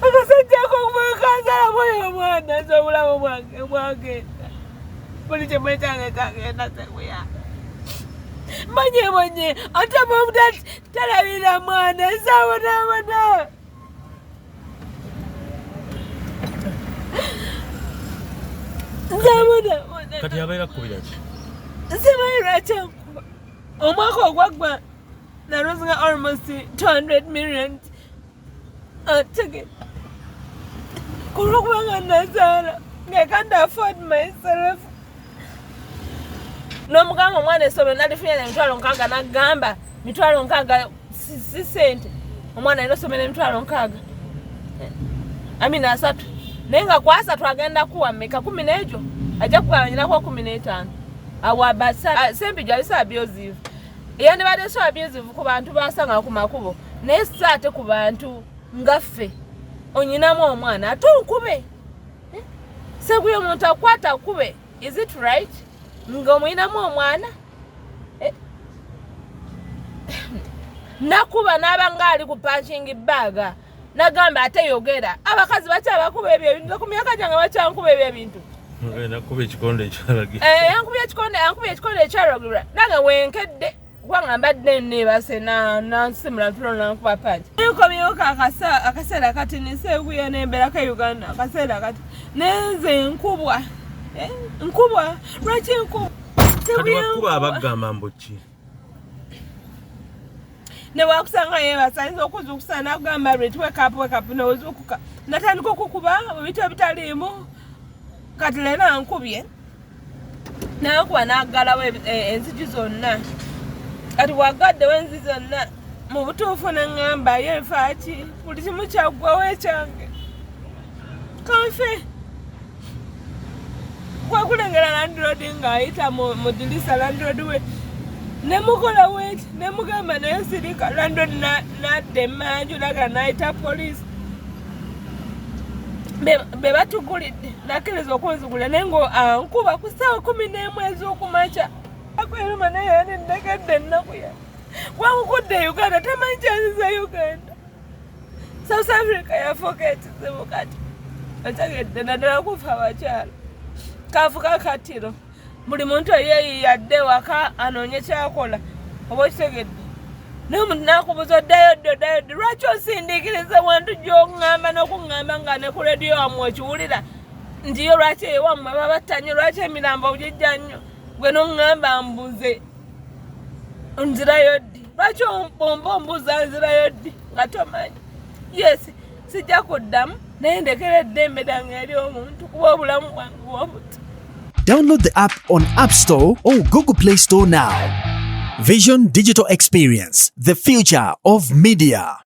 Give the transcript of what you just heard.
akasajja kumukansala moyo mwana z'obulamu bwange bwagenda buli kye mwetanga kagenda sekuya manye ate mumutati talabira mwana nsabonabona nsabonabona kati yabaira kubira ki simanyi lwaki ankuba omwaka ogwaggwa naluzinga almost 200 million atege kulwokubanga nazaala nga can't afford myself n'omugamba omwana essomero nalifunye emitwalo nkaaga nagamba mitwalo nkaaga si sente omwana alina osomera emitwalo nkaaga amina 3 naye nga ku 3 agenda kuwa mmeka 10 n'egyo ajja kugabanyirako 15 awo abasa sempijjo abisa abusive yandibadde so abusive ku bantu basanga ku makubo naye si ate ku bantu ngaffe onyinamu omwana ate onkube sekuyo omuntu akwata kube is it right nga omuyinamu omwana nakuba n'abanga ali ku punching bag nagamba ate yogera abakazi bakyabakuba ebyo ebintu ku myaka gyange bakyankuba ebyo ebintu nakuba ekikonde ekyalagira yankubye ekikonde ekyalagira nange wenkedde kubanga mbadde neebase nansimula tulo nankuba panchi nkomyewo akaseera kati nisekuya nembeerako Uganda akaseera kati nenze nkubwa lwaki nkubwa kati wakuba abagamba mbuki ne wakusanga yeebasa ayinza okuzuukusa nakugamba lweti wekapu nozuukuka natandika okukuba ebintu ebitaliimu kati leero ankubye nakuba naggalawo enzigi zonna kati wagaddewo enzi zonna mu butuufu neŋŋamba yeefaaki buli kimu kyaggwawo ekyange kanfe kwakulengera landlord ng'ayita mu dirisa landlord we nemukola weti nemugamba naye sirika landlord nadda emmanju laga nayita poliisi be batugulidde nakkiriza okunzigulira naye ngo ankuba ku ssaawa 11 ez'okumakya akweruma naye yanennekedde ennaku ya wamukudde Uganda tamanyi kyanziza Uganda South Africa yafuuka ekizibu kati otegedde naddala kufa abakyala kafuka katiro buli muntu yadde waka anoonye kyakola oba okitegedde naye omuntu nakubuza oddayo lwaki osindiikiriza wantu gy'oŋŋamba n'okuŋŋamba nga ne ku lediyo wamwe okiwulira nti yo lwaki ewammwe babattanye lwaki emirambo ogijja nnyo gwe n'oŋŋamba mbuze nzirayo ddi lwaki omba ombuuza nzirayo ddi nga tomanyi yes sijja kuddamu naye ndekera eddembe lyange eri omuntu kuba obulamu bwange bwobuti. Download the app on App Store or Google Play Store now. Vision Digital Experience, the future of media.